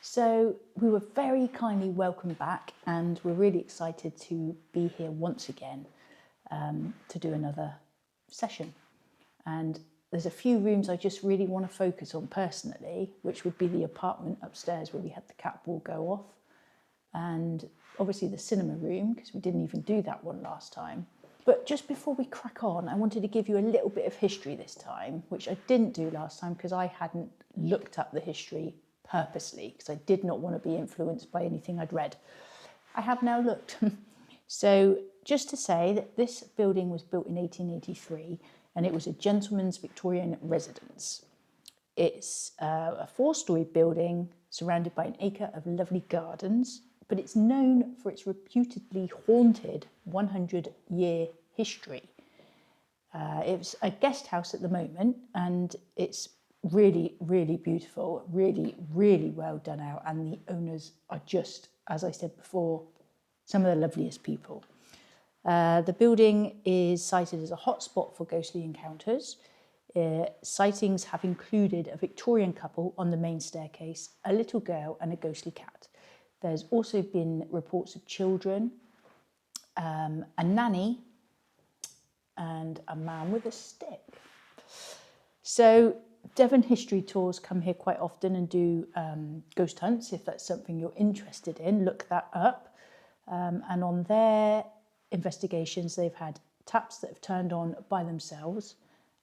So we were very kindly welcomed back, and we're really excited to be here once again to do another session. And there's a few rooms I just really want to focus on personally, which would be the apartment upstairs where we had the cat wall go off, and obviously the cinema room, because we didn't even do that one last time. But just before we crack on, I wanted to give you a little bit of history this time, which I didn't do last time because I hadn't looked up the history purposely, because I did not want to be influenced by anything I'd read. I have now looked. So just to say that this building was built in 1883, and it was a gentleman's Victorian residence. It's a 4-storey building surrounded by an acre of lovely gardens, but it's known for its reputedly haunted 100-year history. It's a guest house at the moment, and it's really, really beautiful, really, really well done out, and the owners are just, as I said before, some of the loveliest people. The building is cited as a hotspot for ghostly encounters. Sightings have included a Victorian couple on the main staircase, a little girl and a ghostly cat. There's also been reports of children, a nanny, and a man with a stick. So Devon history tours come here quite often and do ghost hunts. If that's something you're interested in, look that up. And on their investigations, they've had taps that have turned on by themselves,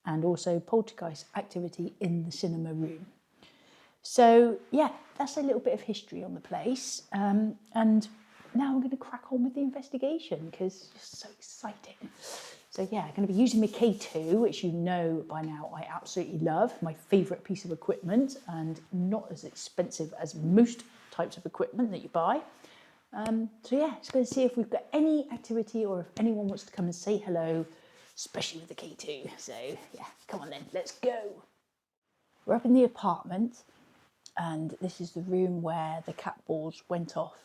and also poltergeist activity in the cinema room. So yeah, that's a little bit of history on the place. And now I'm going to crack on with the investigation because it's just so exciting. So yeah, I'm going to be using my K2, which you know by now I absolutely love, my favourite piece of equipment, and not as expensive as most types of equipment that you buy. So yeah, just going to see if we've got any activity or if anyone wants to come and say hello, especially with the K2. So yeah, come on then, let's go. We're up in the apartment, and this is the room where the cat balls went off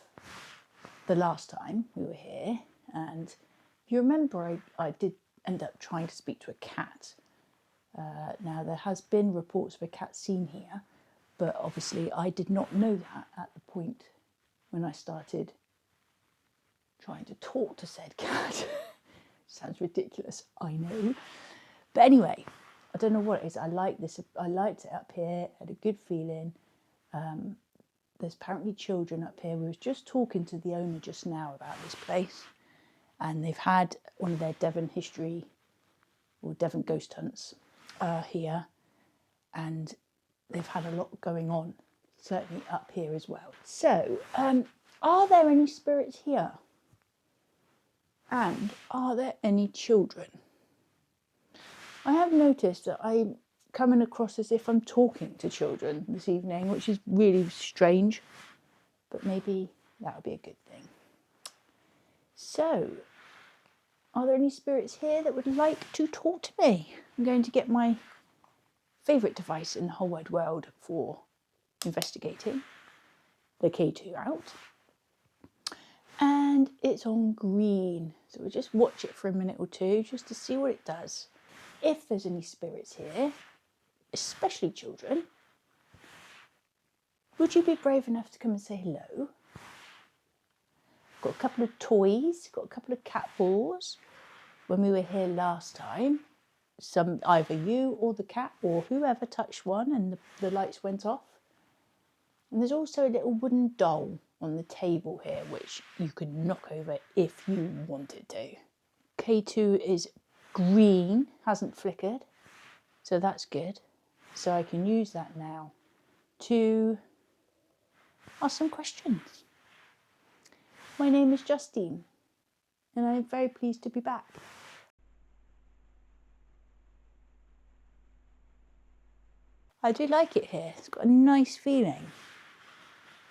the last time we were here. And if you remember, I did end up trying to speak to a cat. Now there has been reports of a cat seen here, but obviously I did not know that at the point when I started trying to talk to said cat. Sounds ridiculous, I know. But anyway, I don't know what it is. I like this. I liked it up here. Had a good feeling. There's apparently children up here. We was just talking to the owner just now about this place, and they've had one of their Devon history or Devon ghost hunts here, and they've had a lot going on, certainly up here as well. So, are there any spirits here? And are there any children? I have noticed that I'm coming across as if I'm talking to children this evening, which is really strange, but maybe that would be a good thing. So, are there any spirits here that would like to talk to me? I'm going to get my favourite device in the whole wide world for investigating, the K2 out. And it's on green, so we'll just watch it for a minute or two just to see what it does. If there's any spirits here, especially children, would you be brave enough to come and say hello? Got a couple of toys, got a couple of cat balls. When we were here last time, either you or the cat or whoever touched one and the lights went off. And there's also a little wooden doll on the table here, which you can knock over if you wanted to. K2 is green, hasn't flickered, so that's good. So I can use that now to ask some questions. My name is Justine, and I'm very pleased to be back. I do like it here. It's got a nice feeling.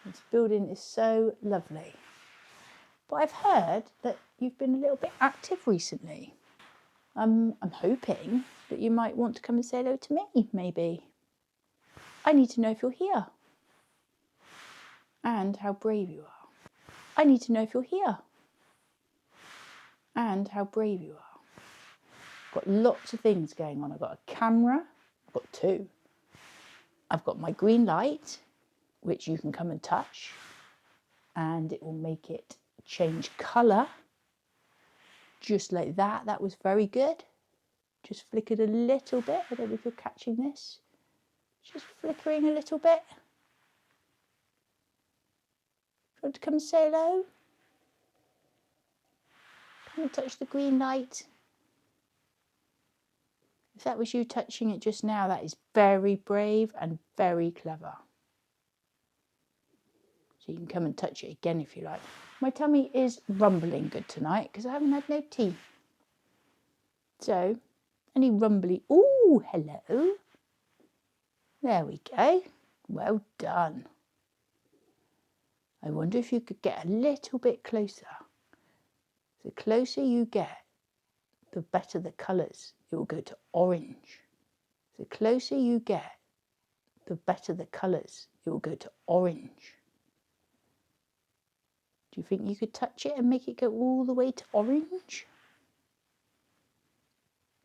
This building is so lovely. But I've heard that you've been a little bit active recently. I'm hoping that you might want to come and say hello to me, maybe. I need to know if you're here. And how brave you are. I need to know if you're here. And how brave you are. I've got lots of things going on. I've got a camera. I've got two. I've got my green light. which you can come and touch, and it will make it change colour just like that. That was very good. Just flickered a little bit. I don't know if you're catching this. Just flickering a little bit. Want to come and say hello? Come and touch the green light. If that was you touching it just now, that is very brave and very clever. So you can come and touch it again if you like. My tummy is rumbling good tonight because I haven't had no tea. So, any rumbly... Ooh, hello. There we go. Well done. I wonder if you could get a little bit closer. The closer you get, the better the colours. It will go to orange. The closer you get, the better the colours. It will go to orange. Do you think you could touch it and make it go all the way to orange?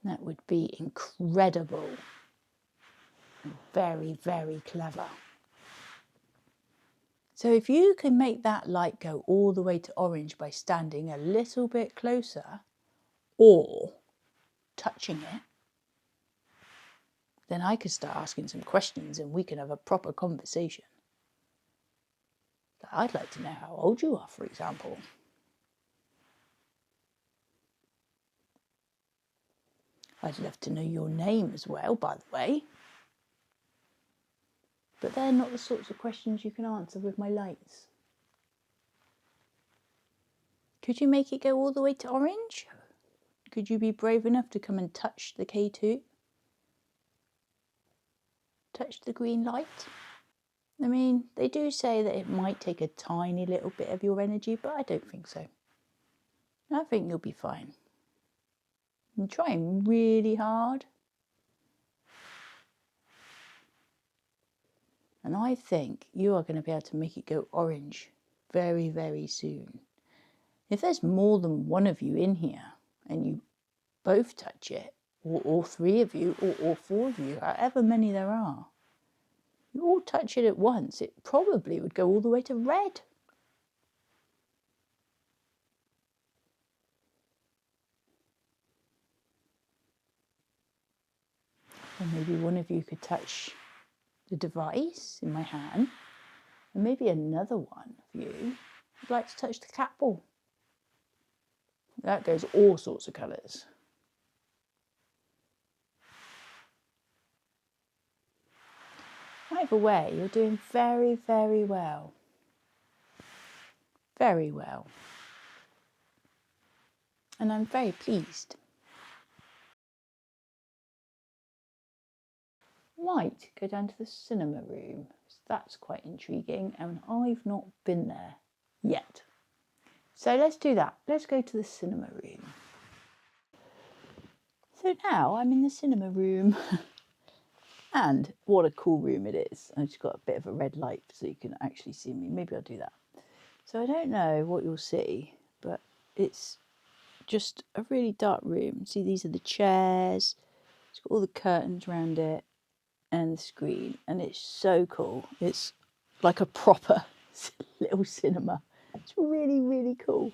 That would be incredible. And very, very clever. So if you can make that light go all the way to orange by standing a little bit closer or touching it, then I could start asking some questions and we can have a proper conversation. I'd like to know how old you are, for example. I'd love to know your name as well, by the way. But they're not the sorts of questions you can answer with my lights. Could you make it go all the way to orange? Could you be brave enough to come and touch the K2? Touch the green light? I mean, they do say that it might take a tiny little bit of your energy, but I don't think so. I think you'll be fine. I'm trying really hard. And I think you are going to be able to make it go orange very, very soon. If there's more than one of you in here and you both touch it, or all three of you, or all four of you, however many there are, you all touch it at once, it probably would go all the way to red. Or maybe one of you could touch the device in my hand, and maybe another one of you would like to touch the cat ball. That goes all sorts of colours. Either way, you're doing very, very well. Very well. And I'm very pleased. Might go down to the cinema room. That's quite intriguing, and I've not been there yet. So let's do that. Let's go to the cinema room. So now I'm in the cinema room. And what a cool room it is. I've just got a bit of a red light so you can actually see me. Maybe I'll do that. So I don't know what you'll see, but it's just a really dark room. See, these are the chairs. It's got all the curtains around it and the screen, and it's so cool. It's like a proper little cinema. It's really, really cool.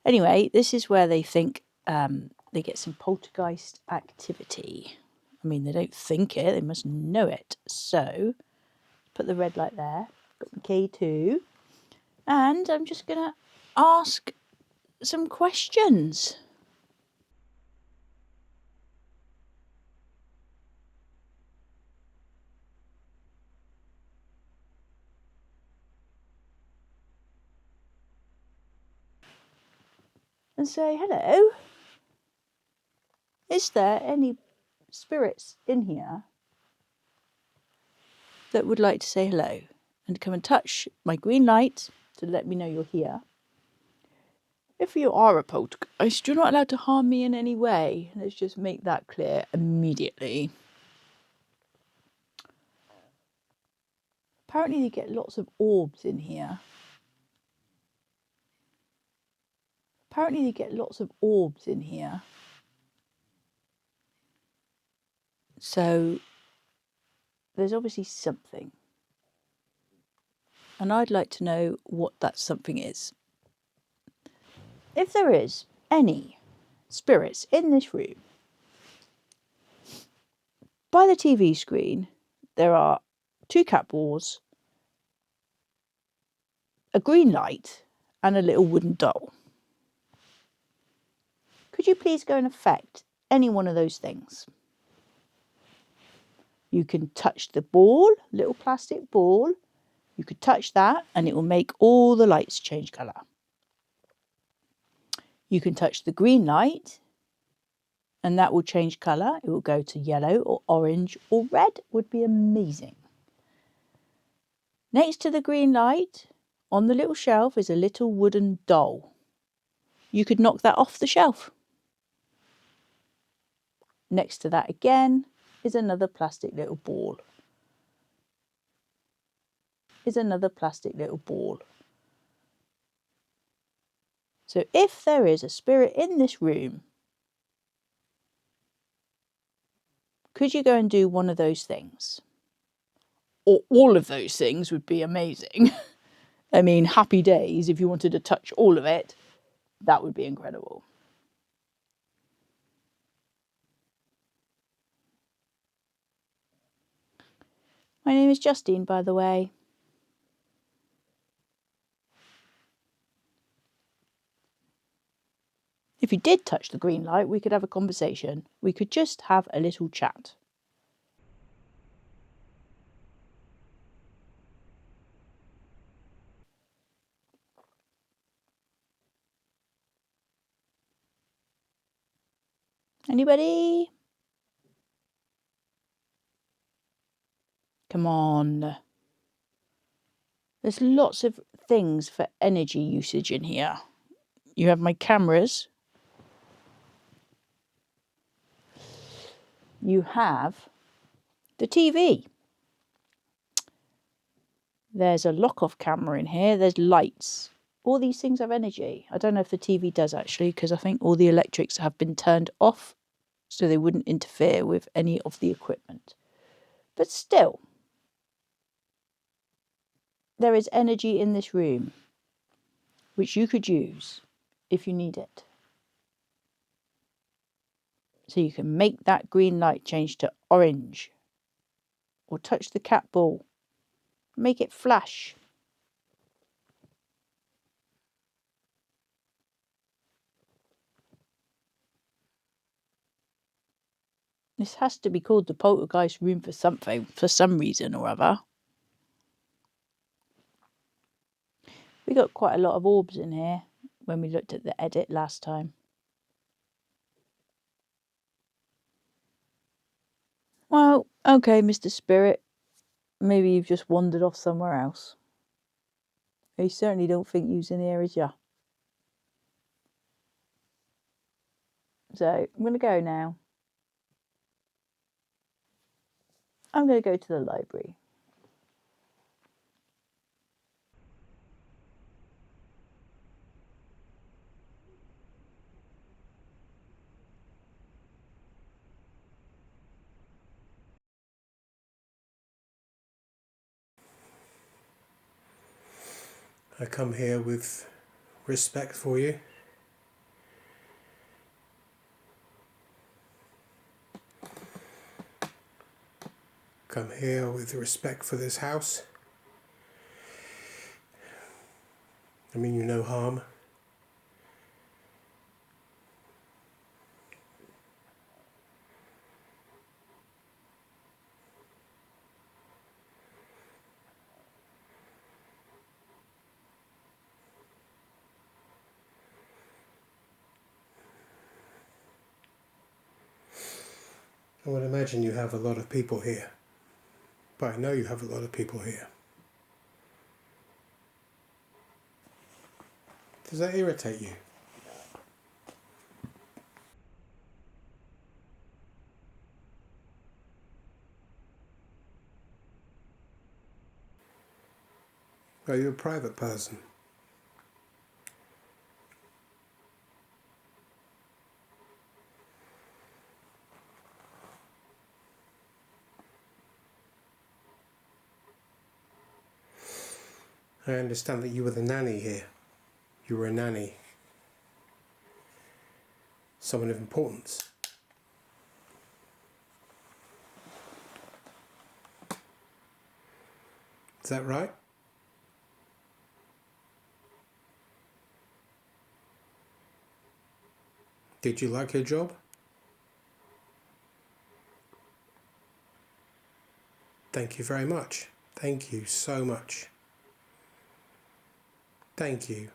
Anyway, this is where they think they get some poltergeist activity. I mean, they don't think it, they must know it. So, put the red light there, got the K2, and I'm just going to ask some questions. And say, hello, is there any spirits in here that would like to say hello and come and touch my green light to let me know you're here? If you are a poltergeist, you're not allowed to harm me in any way. Let's just make that clear immediately. Apparently they get lots of orbs in here. Apparently they get lots of orbs in here. So there's obviously something. and I'd like to know what that something is. If there is any spirits in this room, by the TV screen there are 2 cat balls, a green light, and a little wooden doll. Could you please go and affect any one of those things? You can touch the ball, little plastic ball. You could touch that and it will make all the lights change colour. You can touch the green light and that will change colour. It will go to yellow or orange or red, would be amazing. Next to the green light, on the little shelf, is a little wooden doll. You could knock that off the shelf. Next to that again is another plastic little ball. So if there is a spirit in this room, could you go and do one of those things? Or all of those things would be amazing. I mean, happy days, if you wanted to touch all of it, that would be incredible. My name is Justine, by the way. If you did touch the green light, we could have a conversation. We could just have a little chat. Anybody? Come on. There's lots of things for energy usage in here. You have my cameras. You have the TV. There's a lock-off camera in here. There's lights. All these things have energy. I don't know if the TV does actually, because I think all the electrics have been turned off so they wouldn't interfere with any of the equipment. But still, there is energy in this room which you could use if you need it. So you can make that green light change to orange, or touch the cat ball, make it flash. This has to be called the poltergeist room for something, for some reason or other. We got quite a lot of orbs in here when we looked at the edit last time. Well, okay, Mr. Spirit. Maybe you've just wandered off somewhere else. I certainly don't think you's in here, is ya? So, I'm going to go now. I'm going to go to the library. I come here with respect for you. Come here with respect for this house. I mean you no harm. I would imagine you have a lot of people here. But I know you have a lot of people here. Does that irritate you? Are you a private person? I understand that you were the nanny here. You were a nanny. Someone of importance. Is that right? Did you like your job? Thank you very much. Thank you so much. Thank you.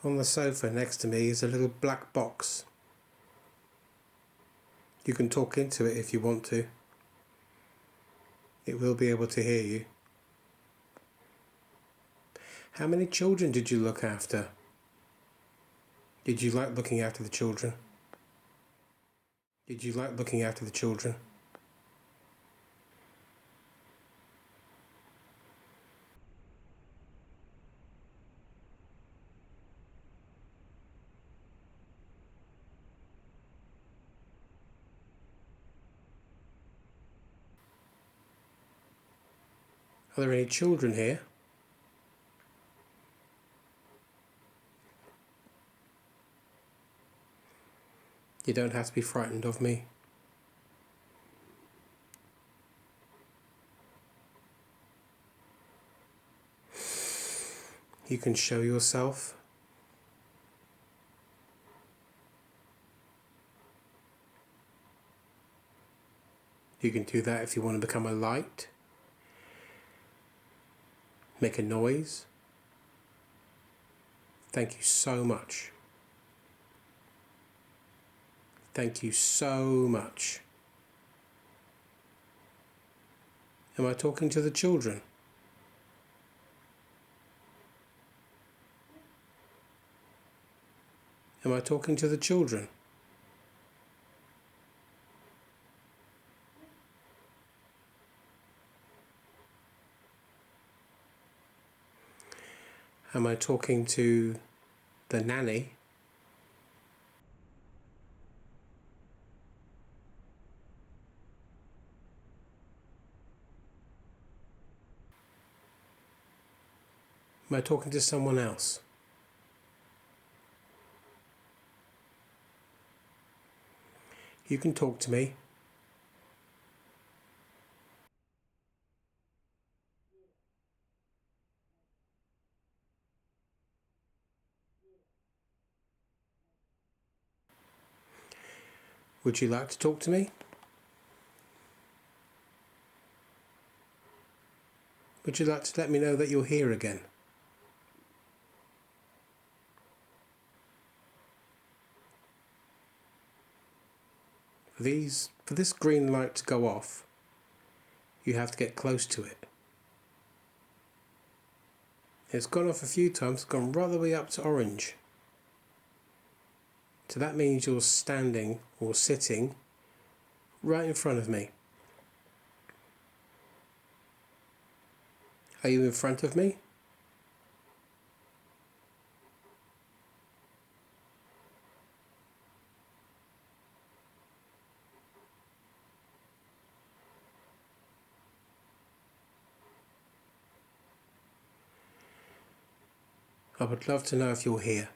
On the sofa next to me is a little black box. You can talk into it if you want to. It will be able to hear you. How many children did you look after? Did you like looking after the children? Did you like looking after the children? Are there any children here? You don't have to be frightened of me. You can show yourself. You can do that if you want to become a light. Make a noise. Thank you so much. Thank you so much. Am I talking to the children? Am I talking to the children? Am I talking to the nanny? Am I talking to someone else? You can talk to me. Would you like to talk to me? Would you like to let me know that you're here again? For this green light to go off, you have to get close to it. It's gone off a few times, it's gone right the way up to orange. So that means you're standing or sitting right in front of me. Are you in front of me? I would love to know if you're here.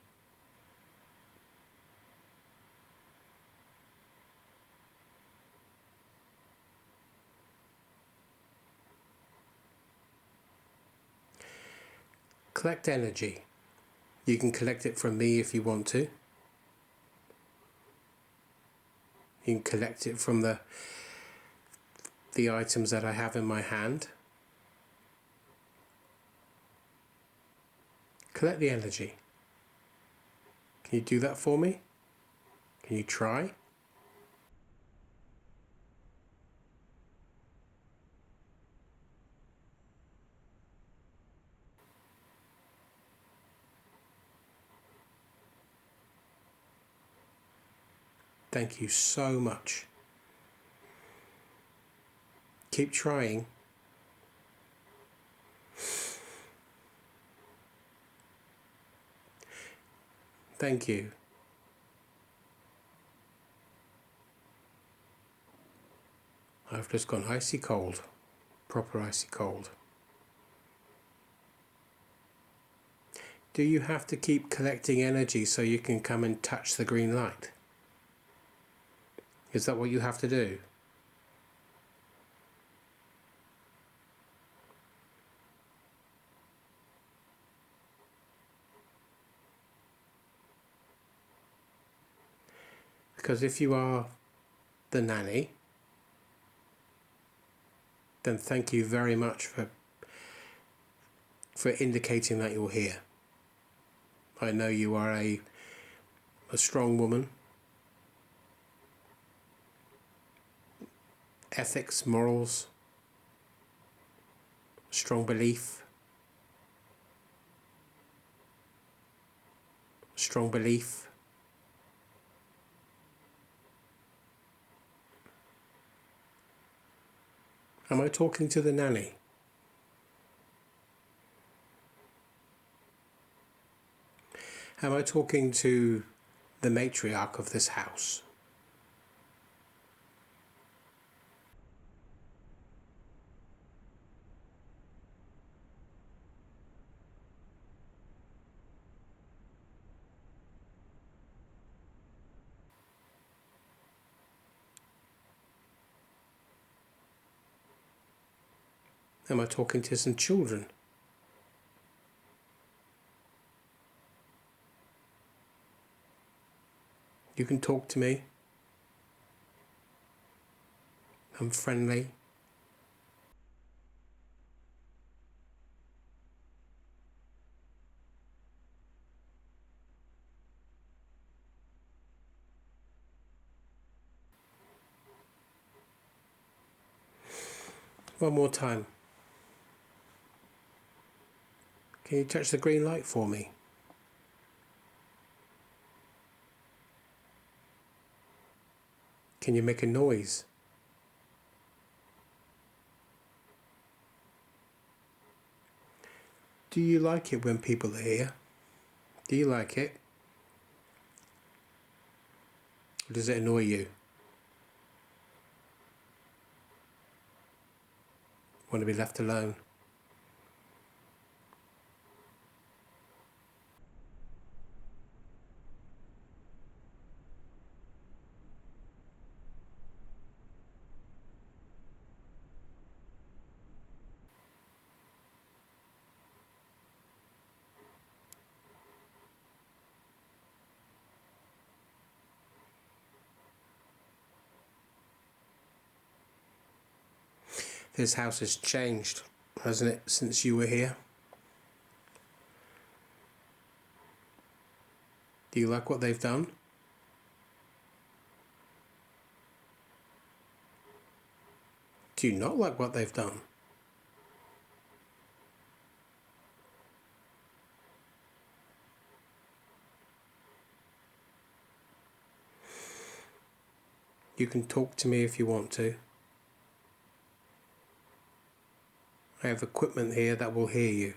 Collect energy. You can collect it from me if you want to. You can collect it from the items that I have in my hand. Collect the energy. Can you do that for me? Can you try? Thank you so much. Keep trying. Thank you. I've just gone icy cold. Proper icy cold. Do you have to keep collecting energy so you can come and touch the green light? Is that what you have to do? Because if you are the nanny, then thank you very much for indicating that you're here. I know you are a strong woman. Ethics, morals, strong belief. Strong belief. Am I talking to the nanny? Am I talking to the matriarch of this house? Am I talking to some children? You can talk to me. I'm friendly. One more time. Can you touch the green light for me? Can you make a noise? Do you like it when people are here? Do you like it? Or does it annoy you? Want to be left alone? This house has changed, hasn't it, since you were here? Do you like what they've done? Do you not like what they've done? You can talk to me if you want to. I have equipment here that will hear you.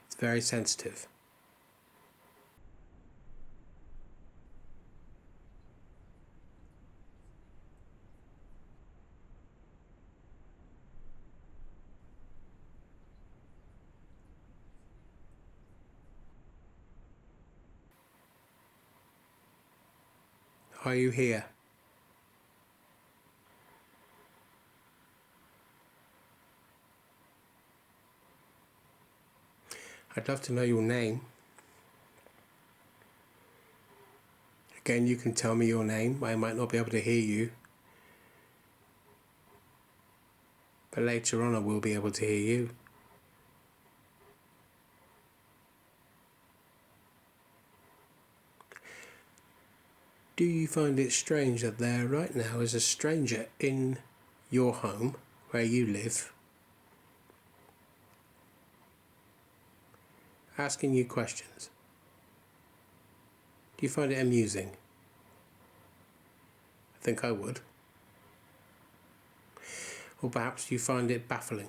It's very sensitive. Are you here? I'd love to know your name. Again, you can tell me your name. I might not be able to hear you. But later on I will be able to hear you. Do you find it strange that there right now is a stranger in your home, where you live, asking you questions? Do you find it amusing? I think I would. Or perhaps you find it baffling.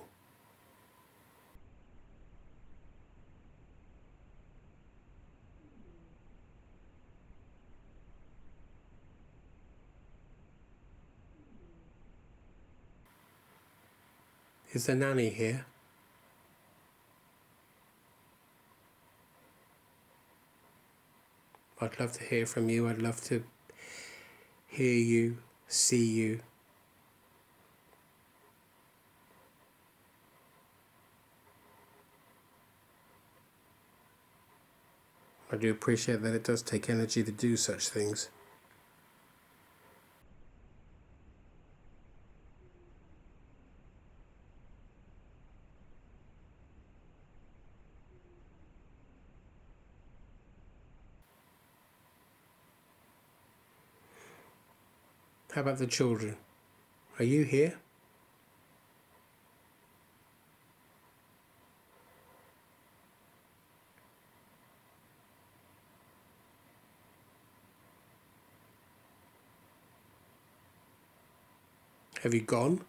Is the nanny here? I'd love to hear from you. I'd love to hear you, see you. I do appreciate that it does take energy to do such things. How about the children? Are you here? Have you gone?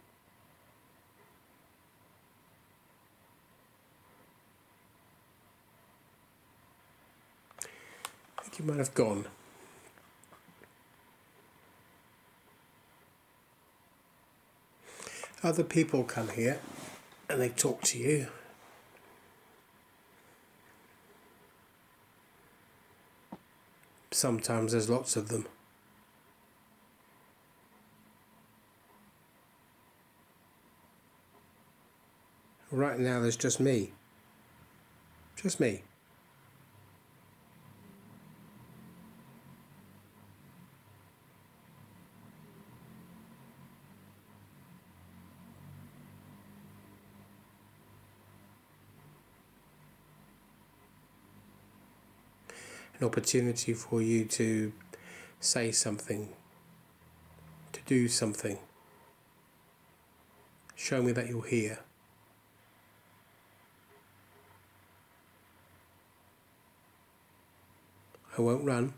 I think you might have gone. Other people come here and they talk to you. Sometimes there's lots of them. Right now there's just me. Just me. An opportunity for you to say something, to do something. Show me that you're here. I won't run.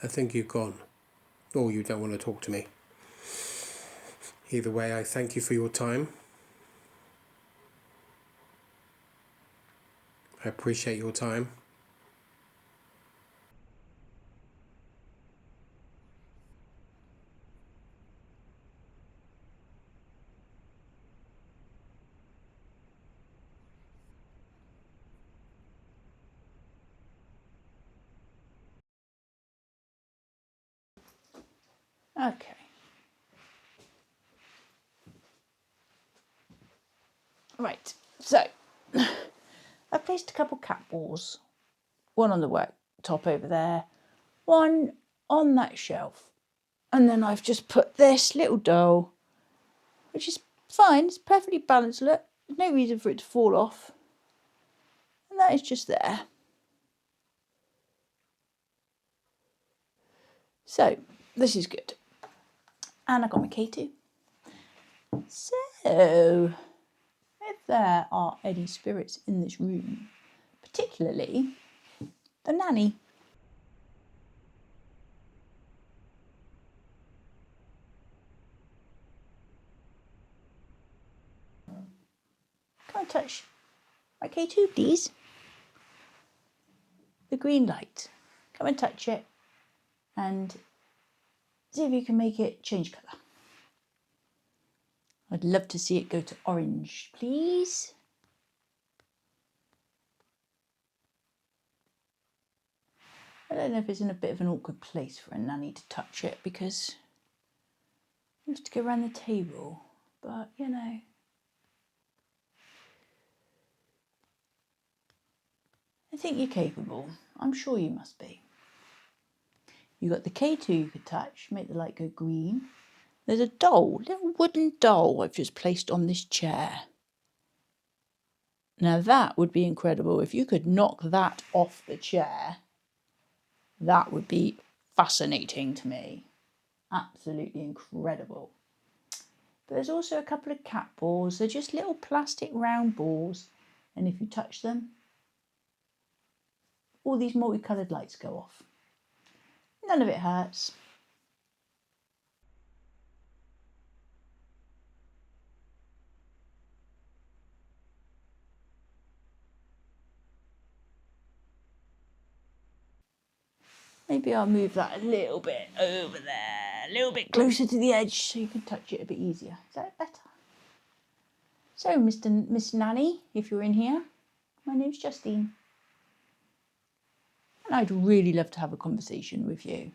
I think you've gone. Or you don't want to talk to me. Either way, I thank you for your time. I appreciate your time. Okay. Right, so I've placed a couple cat balls, one on the worktop over there, one on that shelf, and then I've just put this little doll, which is fine, it's perfectly balanced, look, there's no reason for it to fall off, and that is just there. So, this is good. And I got my K2. So, if there are any spirits in this room, particularly the nanny, come and touch my K2, please. The green light. Come and touch it and see if you can make it change colour. I'd love to see it go to orange, please. I don't know if it's in a bit of an awkward place for a nanny to touch it because you have to go around the table, but you know. I think you're capable. I'm sure you must be. You got the K2 you could touch, make the light go green. There's a doll, little wooden doll I've just placed on this chair. Now that would be incredible. If you could knock that off the chair, that would be fascinating to me. Absolutely incredible. But there's also a couple of cat balls. They're just little plastic round balls. And if you touch them, all these multicoloured lights go off. None of it hurts. Maybe I'll move that a little bit over there, a little bit closer to the edge so you can touch it a bit easier. Is that better? So, Miss Nanny, if you're in here, my name's Justine. And I'd really love to have a conversation with you.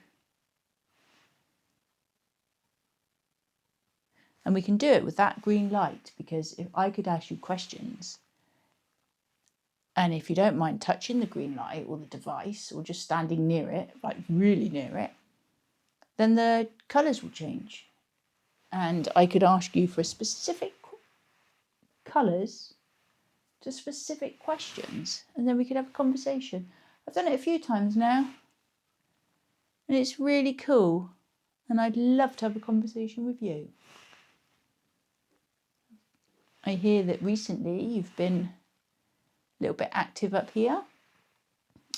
And we can do it with that green light, because if I could ask you questions, and if you don't mind touching the green light or the device or just standing near it, like really near it, then the colours will change. And I could ask you for specific colours to specific questions, and then we could have a conversation. I've done it a few times now, and it's really cool, and I'd love to have a conversation with you. I hear that recently you've been a little bit active up here.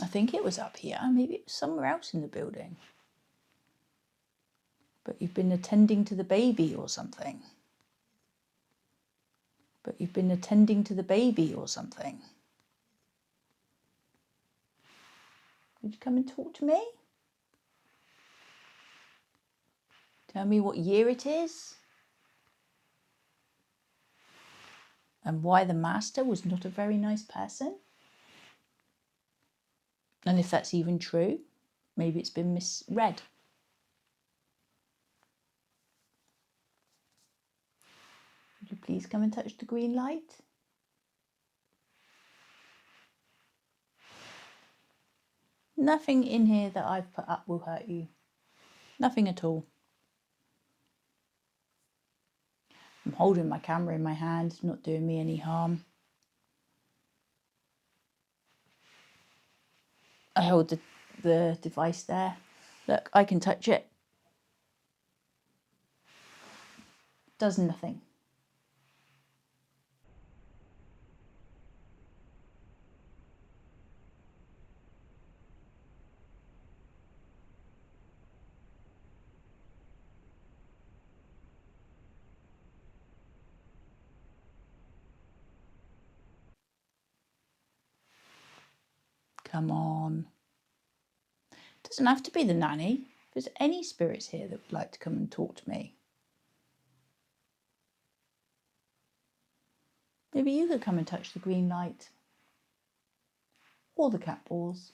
I think it was up here, maybe it was somewhere else in the building. But you've been attending to the baby or something. Would you come and talk to me? Tell me what year it is. And why the master was not a very nice person. And if that's even true, maybe it's been misread. Would you please come and touch the green light? Nothing in here that I've put up will hurt you. Nothing at all. I'm holding my camera in my hand, it's not doing me any harm. I hold the device there. Look, I can touch it. Does nothing. Come on. Doesn't have to be the nanny. If there's any spirits here that would like to come and talk to me, maybe you could come and touch the green light, or the cat balls,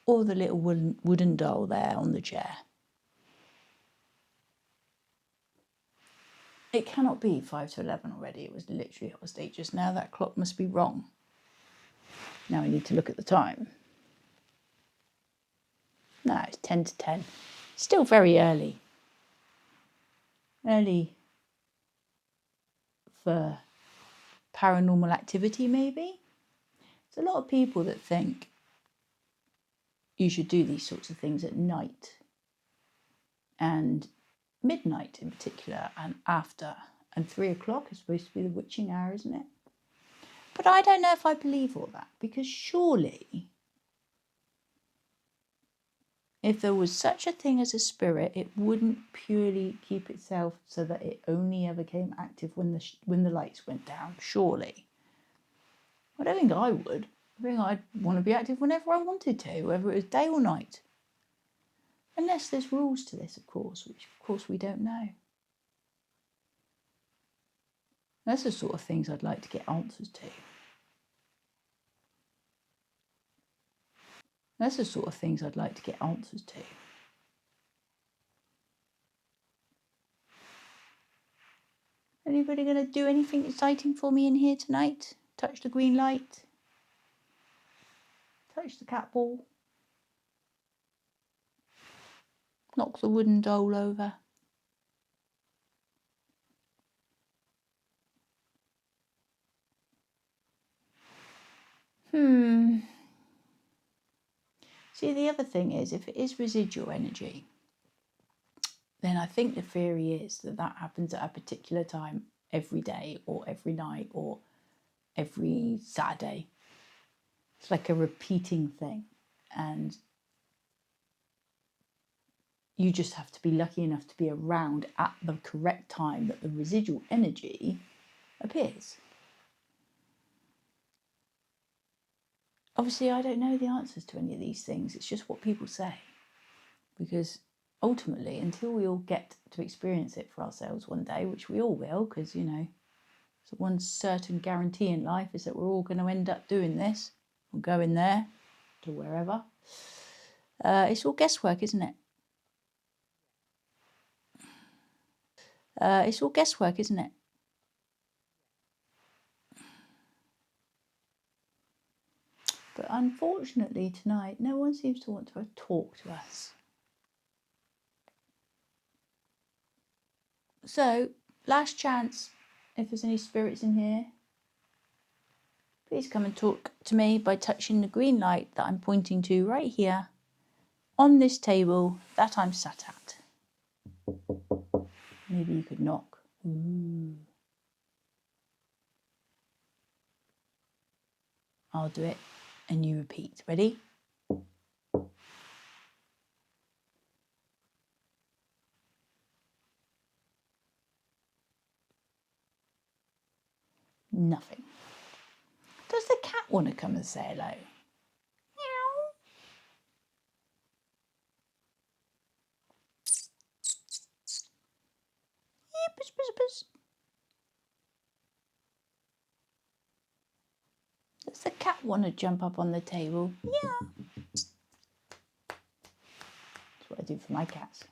or the little wooden doll there on the chair. It cannot be 5 to 11 already. It was literally 8 just now. That clock must be wrong. Now I need to look at the time. No, it's 10 to 10. Still very early. Early for paranormal activity, maybe. There's a lot of people that think you should do these sorts of things at night, and midnight in particular, and after. And 3 o'clock is supposed to be the witching hour, isn't it? But I don't know if I believe all that, because surely if there was such a thing as a spirit, it wouldn't purely keep itself so that it only ever came active when the lights went down, surely. I don't think I would. I think I'd want to be active whenever I wanted to, whether it was day or night. Unless there's rules to this, of course, which of course we don't know. That's the sort of things I'd like to get answers to. That's the sort of things I'd like to get answers to. Anybody going to do anything exciting for me in here tonight? Touch the green light? Touch the cat ball? Knock the wooden doll over? See, the other thing is, if it is residual energy, then I think the theory is that happens at a particular time every day or every night or every Saturday. It's like a repeating thing. And You just have to be lucky enough to be around at the correct time that the residual energy appears. Obviously, I don't know the answers to any of these things. It's just what people say. Because ultimately, until we all get to experience it for ourselves one day, which we all will, because, you know, so one certain guarantee in life is that we're all going to end up doing this or going there to wherever. It's all guesswork, isn't it? It's all guesswork, isn't it? But unfortunately tonight, no one seems to want to talk to us. So, last chance, if there's any spirits in here, please come and talk to me by touching the green light that I'm pointing to right here on this table that I'm sat at. Maybe you could knock. Ooh. I'll do it and you repeat. Ready? Nothing. Does the cat want to come and say hello? Meow. Buzz, buzz, buzz. Does the cat want to jump up on the table? Yeah. That's what I do for my cats.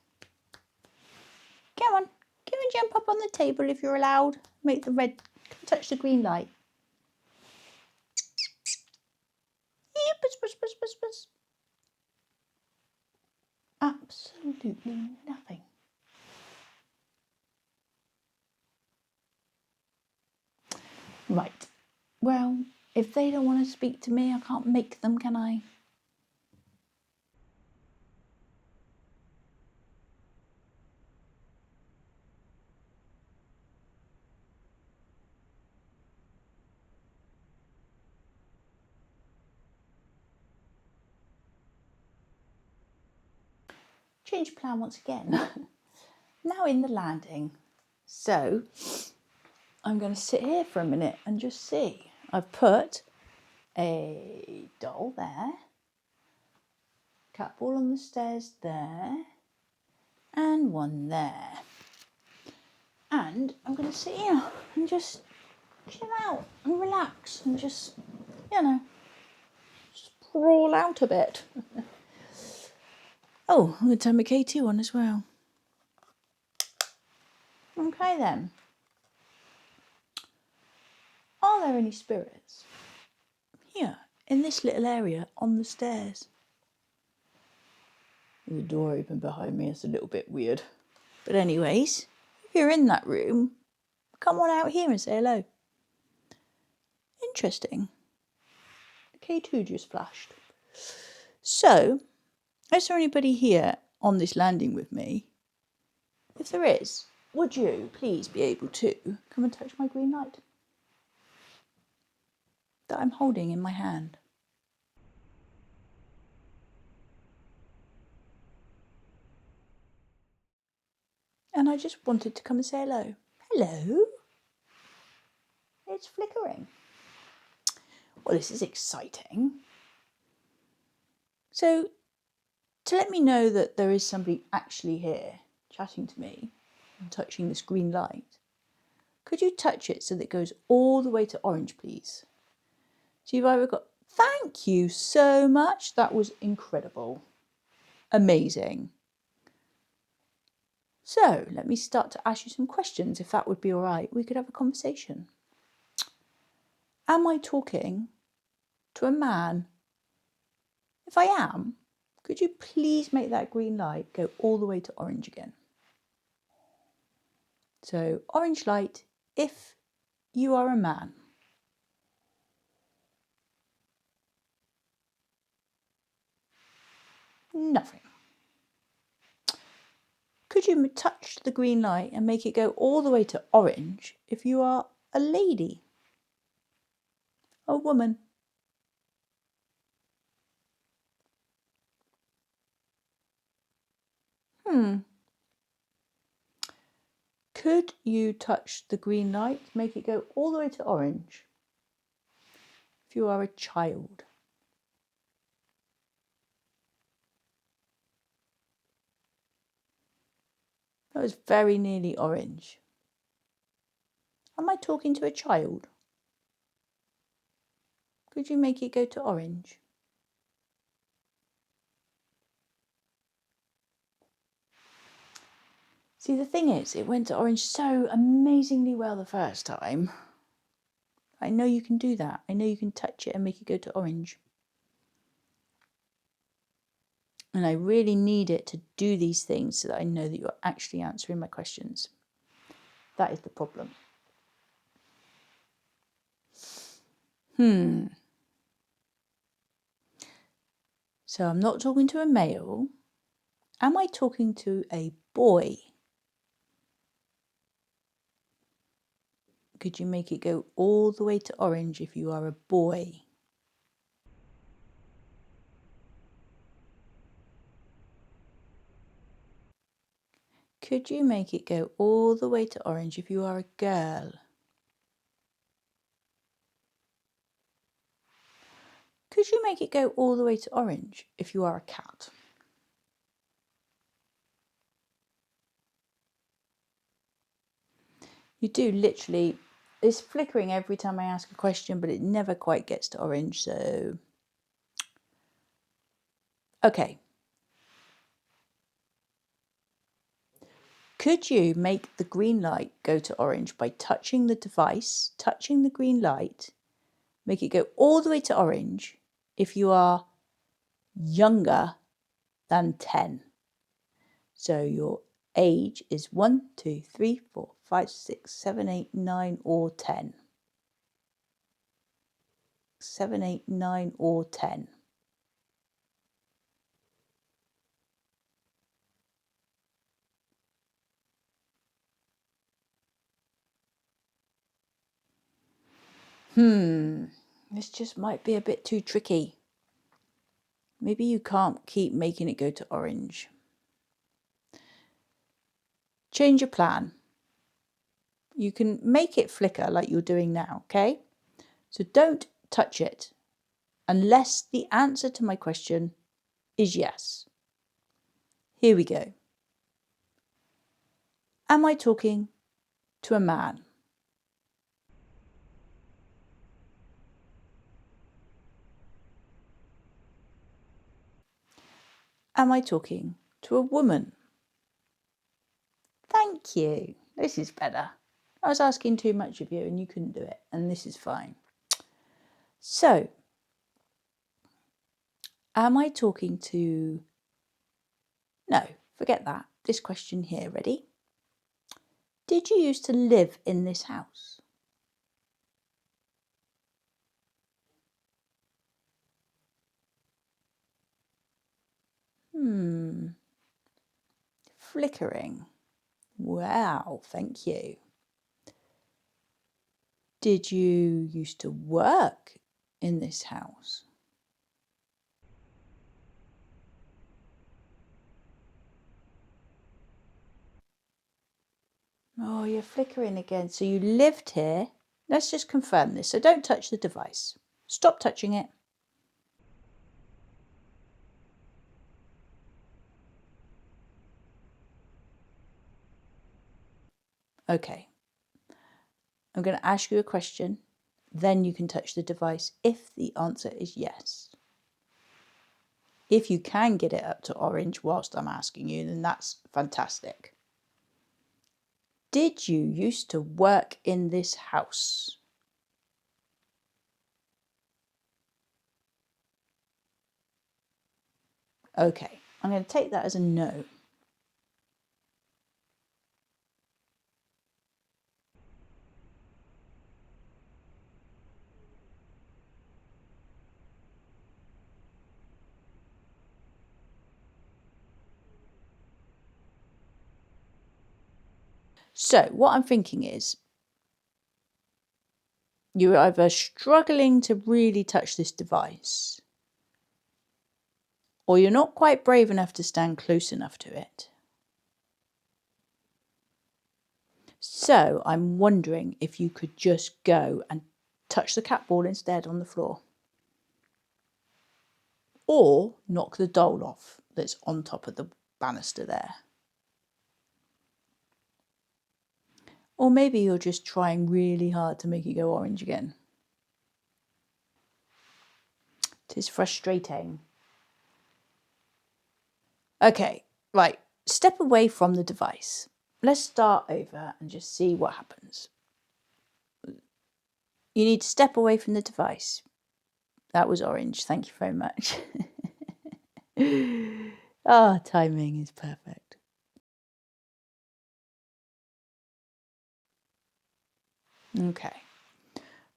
Come on, go and jump up on the table if you're allowed. Make the red, touch the green light. Yeah, buzz, buzz, buzz, buzz, buzz. Absolutely nothing. Right. Well, if they don't want to speak to me, I can't make them, can I? Change plan once again. Now in the landing. So, I'm going to sit here for a minute and just see. I've put a doll there, cat ball on the stairs there, and one there. And I'm going to sit here and just chill out and relax and just, you know, sprawl out a bit. Oh, I'm going to turn my K2 on as well. Okay then. Are there any spirits here in this little area on the stairs? The door open behind me, it's a little bit weird. But anyways, if you're in that room, come on out here and say hello. Interesting. The K2 just flashed. So, is there anybody here on this landing with me? If there is, would you please be able to come and touch my green light that I'm holding in my hand? And I just wanted to come and say hello. Hello? It's flickering. Well, this is exciting. So, to let me know that there is somebody actually here chatting to me and touching this green light, could you touch it so that it goes all the way to orange, please? So you've either got, thank you so much. That was incredible. Amazing. So let me start to ask you some questions, if that would be all right. We could have a conversation. Am I talking to a man? If I am, could you please make that green light go all the way to orange again? So orange light if you are a man. Nothing. Could you touch the green light and make it go all the way to orange if you are a lady? A woman? Could you touch the green light, make it go all the way to orange if you are a child? That was very nearly orange. Am I talking to a child? Could you make it go to orange? See, the thing is, it went to orange so amazingly well the first time. I know you can do that. I know you can touch it and make it go to orange. And I really need it to do these things so that I know that you're actually answering my questions. That is the problem. So I'm not talking to a male. Am I talking to a boy? Could you make it go all the way to orange if you are a boy? Could you make it go all the way to orange if you are a girl? Could you make it go all the way to orange if you are a cat? You do literally, it's flickering every time I ask a question, but it never quite gets to orange, so. Okay. Could you make the green light go to orange by touching the device, touching the green light, make it go all the way to orange if you are younger than 10? So your age is 1, 2, 3, 4, 5, 6, 7, 8, 9 or 10. 7, 8, 9 or 10. This just might be a bit too tricky. Maybe you can't keep making it go to orange. Change your plan. You can make it flicker like you're doing now, okay? So don't touch it unless the answer to my question is yes. Here we go. Am I talking to a man? Am I talking to a woman? Thank you. This is better. I was asking too much of you and you couldn't do it, and this is fine. So, am I talking to... No, forget that. This question here, ready? Did you used to live in this house? Flickering. Wow, thank you. Did you used to work in this house? Oh, you're flickering again. So you lived here. Let's just confirm this. So don't touch the device. Stop touching it. Okay. I'm going to ask you a question. Then you can touch the device if the answer is yes. If you can get it up to orange whilst I'm asking you, then that's fantastic. Did you used to work in this house? Okay, I'm going to take that as a no. So what I'm thinking is, you're either struggling to really touch this device, or you're not quite brave enough to stand close enough to it. So I'm wondering if you could just go and touch the cat ball instead on the floor. Or knock the doll off that's on top of the banister there. Or maybe you're just trying really hard to make it go orange again. It is frustrating. Okay, right. Step away from the device. Let's start over and just see what happens. You need to step away from the device. That was orange. Thank you very much. Ah, timing is perfect. Okay.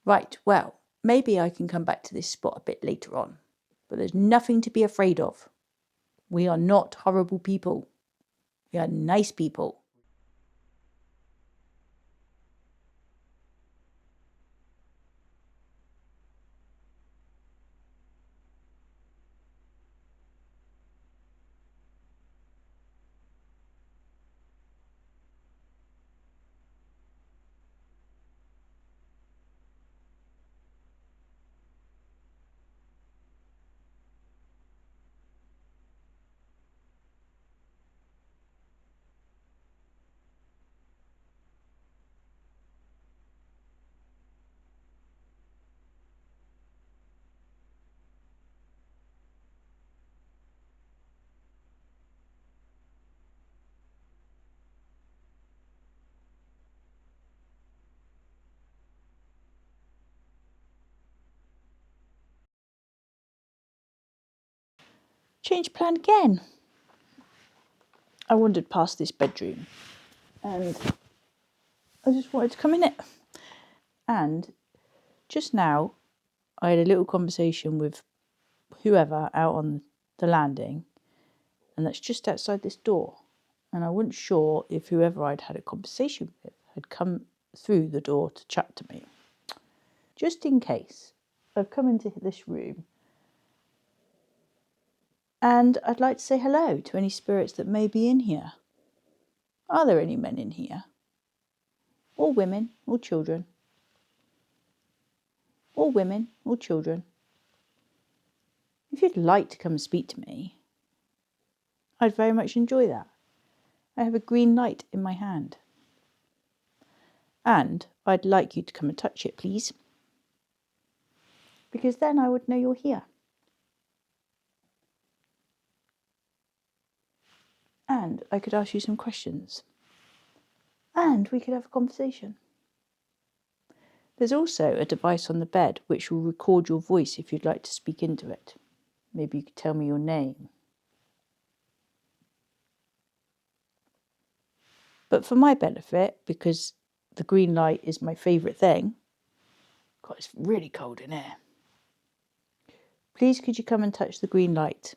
Right, well, maybe I can come back to this spot a bit later on. But there's nothing to be afraid of. We are not horrible people. We are nice people. Change plan again. I wandered past this bedroom and I just wanted to come in it. And just now, I had a little conversation with whoever out on the landing, and that's just outside this door. And I wasn't sure if whoever I'd had a conversation with had come through the door to chat to me. Just in case, I've come into this room and I'd like to say hello to any spirits that may be in here. Are there any men in here? Or women, or children? Or women, or children? If you'd like to come and speak to me, I'd very much enjoy that. I have a green light in my hand. And I'd like you to come and touch it, please. Because then I would know you're here. And I could ask you some questions. And we could have a conversation. There's also a device on the bed which will record your voice if you'd like to speak into it. Maybe you could tell me your name. But for my benefit, because the green light is my favourite thing, God, it's really cold in here. Please could you come and touch the green light?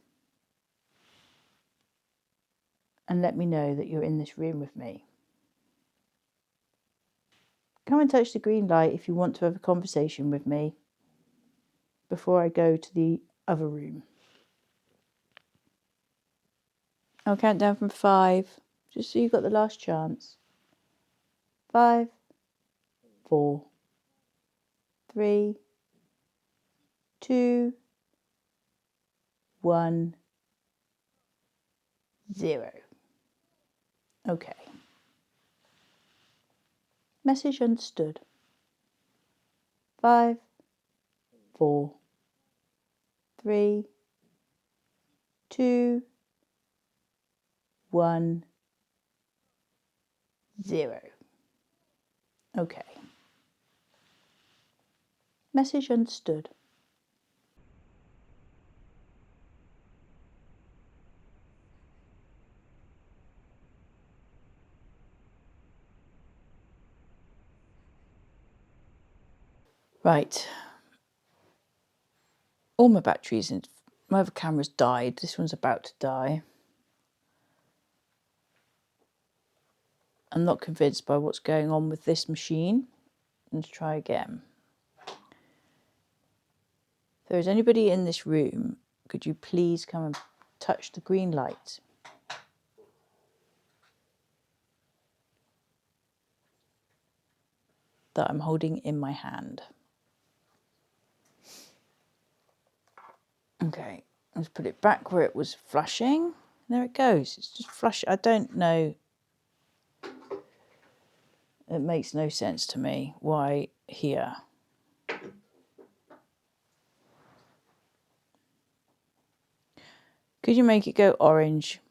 And let me know that you're in this room with me. Come and touch the green light if you want to have a conversation with me before I go to the other room. I'll count down from 5, just so you've got the last chance. 5, 4, 3, 2, 1, 0. Okay. Message understood. 5, 4, 3, 2, 1, 0. Okay. Message understood. Right. All my batteries and my other camera's died. This one's about to die. I'm not convinced by what's going on with this machine. Let's try again. If there's anybody in this room, could you please come and touch the green light? that I'm holding in my hand. Okay, let's put it back where it was flashing. There it goes. It's just flush. I don't know. It makes no sense to me why here. Could you make it go orange?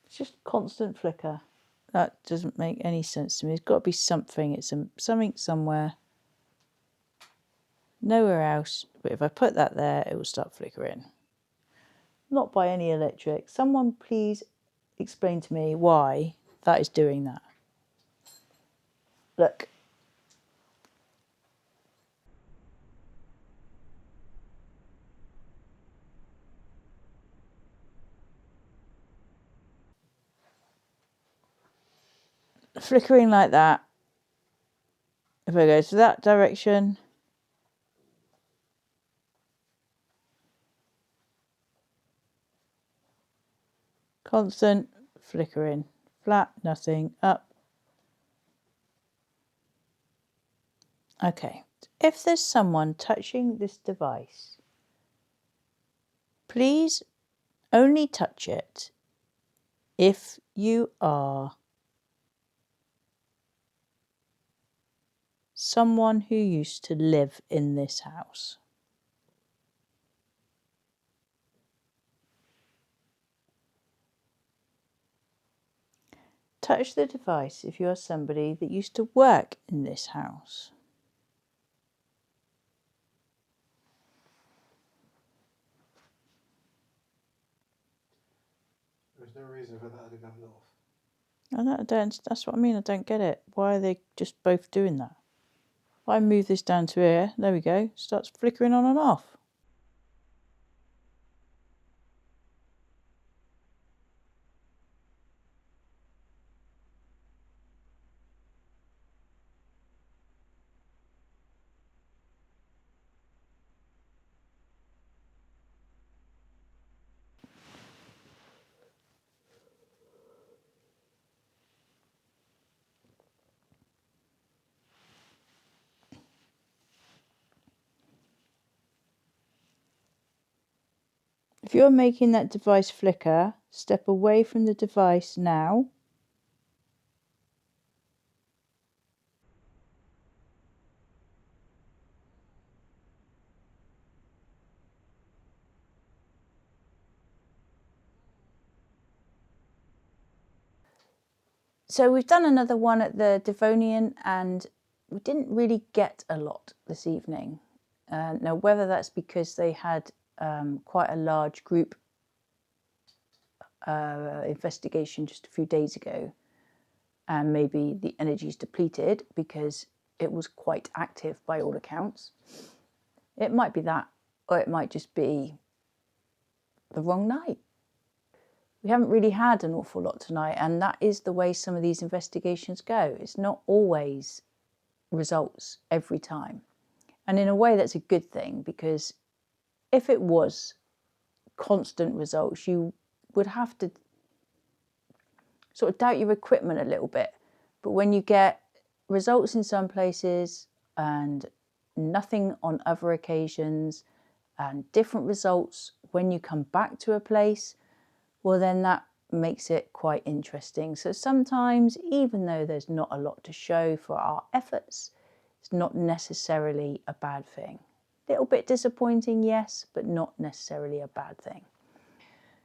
It's just constant flicker. That doesn't make any sense to me. There's got to be something. It's something somewhere. Nowhere else. But if I put that there, it will start flickering. Not by any electric. Someone please explain to me why that is doing that. Look. Flickering like that. If I go to that direction, constant flickering, flat, nothing, up. Okay, if there's someone touching this device, please only touch it if you are someone who used to live in this house. Touch the device if you are somebody that used to work in this house. There's no reason for that to go off. That's what I mean. I don't get it. Why are they just both doing that? If I move this down to here, there we go, starts flickering on and off. If you're making that device flicker, step away from the device now. So we've done another one at the Devonian and we didn't really get a lot this evening. Now, whether that's because they had quite a large group investigation just a few days ago, and maybe the energy's depleted because it was quite active by all accounts. It might be that, or it might just be the wrong night. We haven't really had an awful lot tonight, and that is the way some of these investigations go. It's not always results every time. And in a way, that's a good thing, because if it was constant results, you would have to sort of doubt your equipment a little bit. But when you get results in some places and nothing on other occasions, and different results when you come back to a place, well, then that makes it quite interesting. So sometimes, even though there's not a lot to show for our efforts, it's not necessarily a bad thing. A little bit disappointing, yes, but not necessarily a bad thing.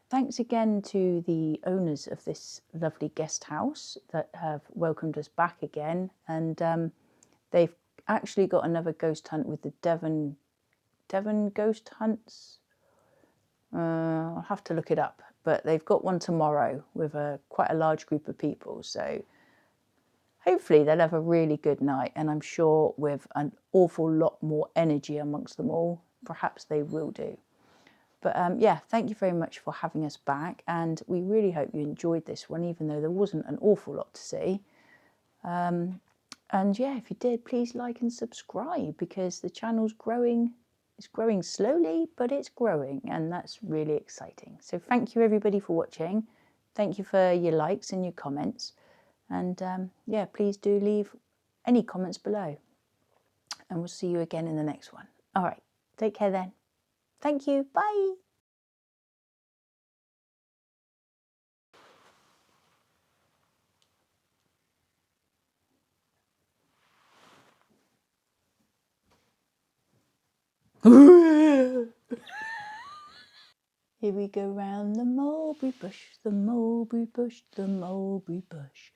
Thanks again to the owners of this lovely guest house that have welcomed us back again. And they've actually got another ghost hunt with the Devon Ghost Hunts. I'll have to look it up. But they've got one tomorrow with quite a large group of people. So hopefully they'll have a really good night. And I'm sure with an awful lot more energy amongst them all, perhaps they will do. But yeah, thank you very much for having us back. And we really hope you enjoyed this one, even though there wasn't an awful lot to see. And yeah, if you did, please like and subscribe, because the channel's growing. It's growing slowly, but it's growing, and that's really exciting. So thank you everybody for watching. Thank you for your likes and your comments. And yeah, please do leave any comments below. And we'll see you again in the next one. All right, take care then. Thank you. Bye. Here we go round the mulberry bush, the mulberry bush, the mulberry bush.